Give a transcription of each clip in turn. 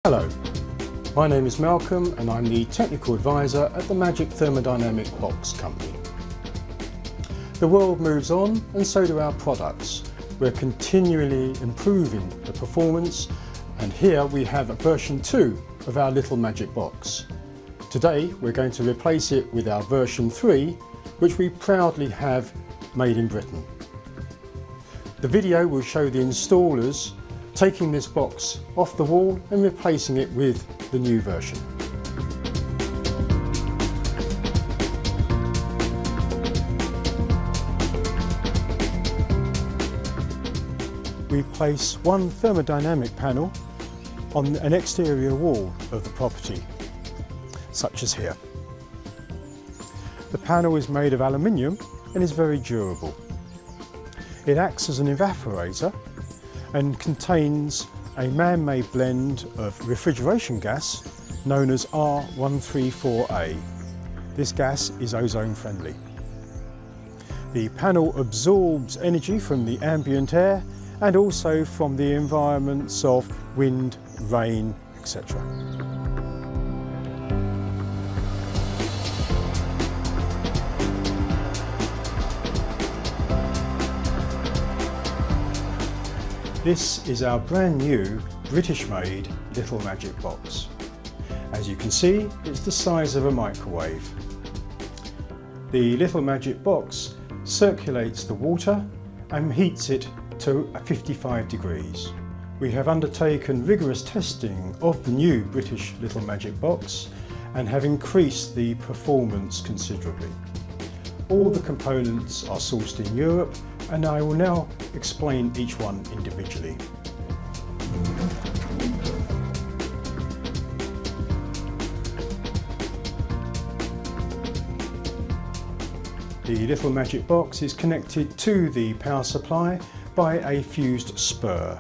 Hello, my name is Malcolm and I'm the Technical Advisor at the Magic Thermodynamic Box company. The world moves on and so do our products. We're continually improving the performance, and here we have a version 2 of our Little Magic Box. Today we're going to replace it with our version 3, which we proudly have made in Britain. The video will show the installers taking this box off the wall and replacing it with the new version. We place one thermodynamic panel on an exterior wall of the property, such as here. The panel is made of aluminium and is very durable. It acts as an evaporator and contains a man-made blend of refrigeration gas known as R134A. This gas is ozone friendly. The panel absorbs energy from the ambient air and also from the environments of wind, rain, etc. This is our brand new British-made Little Magic Box. As you can see, it's the size of a microwave. The Little Magic Box circulates the water and heats it to 55 degrees. We have undertaken rigorous testing of the new British Little Magic Box and have increased the performance considerably. All the components are sourced in Europe, and I will now explain each one individually. The Little Magic Box is connected to the power supply by a fused spur.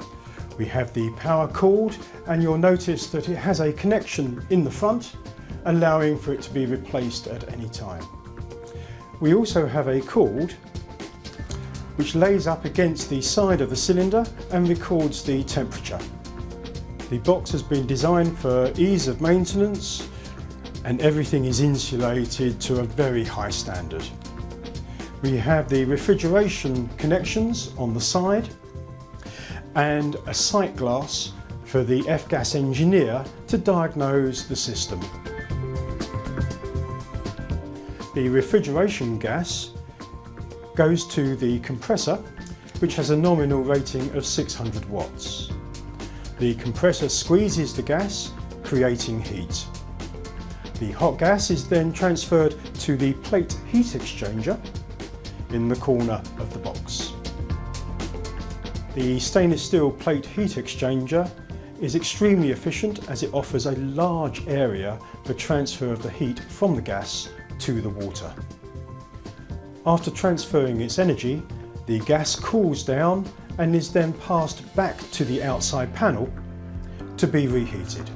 We have the power cord, and you'll notice that it has a connection in the front, allowing for it to be replaced at any time. We also have a cord which lays up against the side of the cylinder and records the temperature. The box has been designed for ease of maintenance, and everything is insulated to a very high standard. We have the refrigeration connections on the side and a sight glass for the F-gas engineer to diagnose the system. The refrigeration gas goes to the compressor, which has a nominal rating of 600 watts. The compressor squeezes the gas, creating heat. The hot gas is then transferred to the plate heat exchanger in the corner of the box. The stainless steel plate heat exchanger is extremely efficient as it offers a large area for transfer of the heat from the gas to the water. After transferring its energy, the gas cools down and is then passed back to the outside panel to be reheated.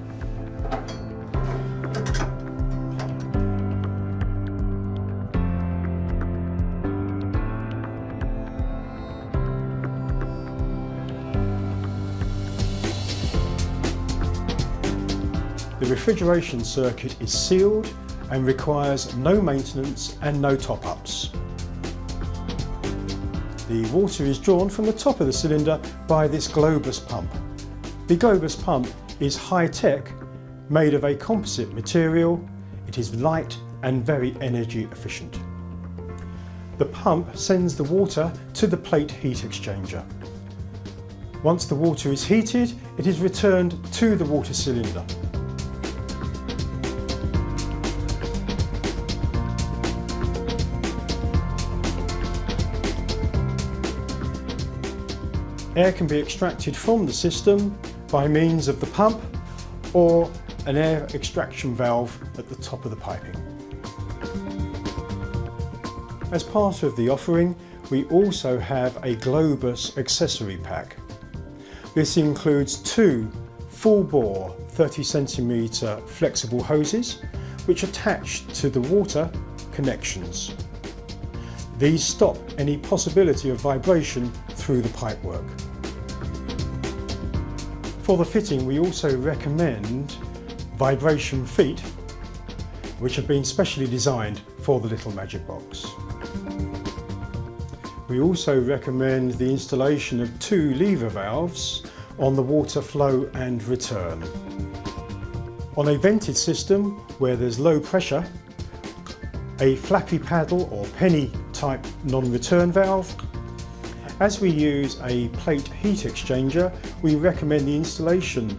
The refrigeration circuit is sealed and requires no maintenance and no top-ups. The water is drawn from the top of the cylinder by this Globus pump. The Globus pump is high-tech, made of a composite material. It is light and very energy efficient. The pump sends the water to the plate heat exchanger. Once the water is heated, it is returned to the water cylinder. Air can be extracted from the system by means of the pump or an air extraction valve at the top of the piping. As part of the offering, we also have a Globus accessory pack. This includes two full-bore 30cm flexible hoses which attach to the water connections. These stop any possibility of vibration through the pipework. For the fitting, we also recommend vibration feet, which have been specially designed for the Little Magic Box. We also recommend the installation of 2 lever valves on the water flow and return. On a vented system where there's low pressure, a flappy paddle or penny type non-return valve. As we use a plate heat exchanger, we recommend the installation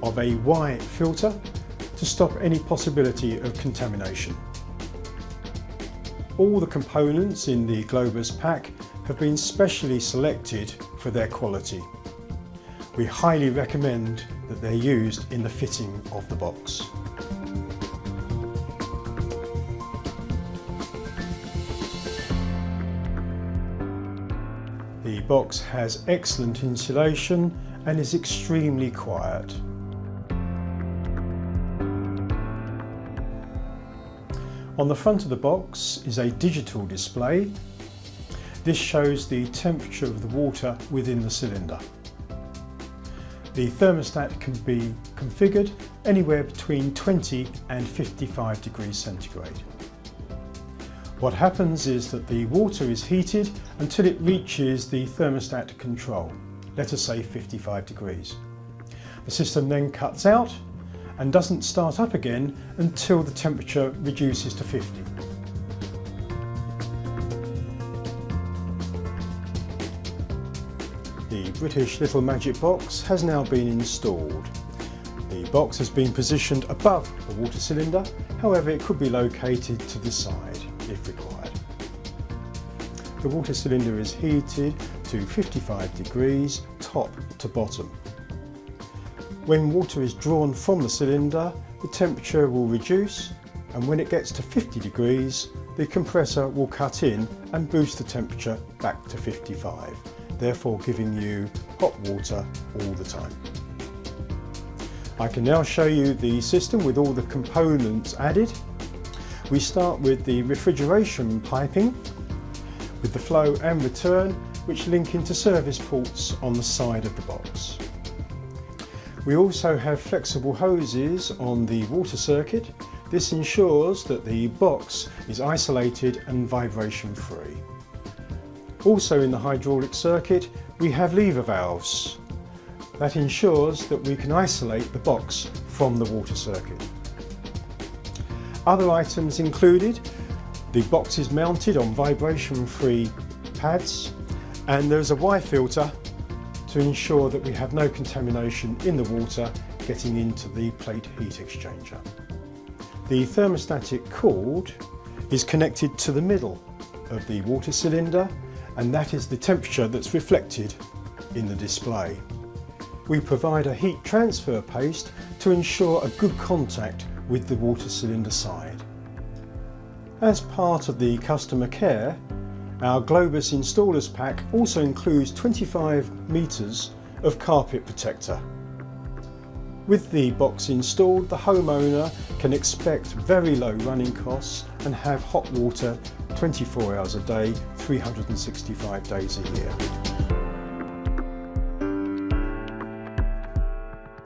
of a Y filter to stop any possibility of contamination. All the components in the Globus pack have been specially selected for their quality. We highly recommend that they're used in the fitting of the box. The box has excellent insulation and is extremely quiet. On the front of the box is a digital display. This shows the temperature of the water within the cylinder. The thermostat can be configured anywhere between 20 and 55 degrees centigrade. What happens is that the water is heated until it reaches the thermostat control, let us say 55 degrees. The system then cuts out and doesn't start up again until the temperature reduces to 50. The British Little Magic Box has now been installed. The box has been positioned above the water cylinder, however it could be located to the side if required. The water cylinder is heated to 55 degrees top to bottom. When water is drawn from the cylinder, the temperature will reduce, and when it gets to 50 degrees, the compressor will cut in and boost the temperature back to 55. Therefore giving you hot water all the time. I can now show you the system with all the components added. We start with the refrigeration piping with the flow and return, which link into service ports on the side of the box. We also have flexible hoses on the water circuit. This ensures that the box is isolated and vibration free. Also in the hydraulic circuit we have lever valves. That ensures that we can isolate the box from the water circuit. Other items included: the box is mounted on vibration-free pads, and there's a Y filter to ensure that we have no contamination in the water getting into the plate heat exchanger. The thermostatic cord is connected to the middle of the water cylinder, and that is the temperature that's reflected in the display. We provide a heat transfer paste to ensure a good contact with the water cylinder side. As part of the customer care, our Globus Installers Pack also includes 25 metres of carpet protector. With the box installed, the homeowner can expect very low running costs and have hot water 24 hours a day, 365 days a year.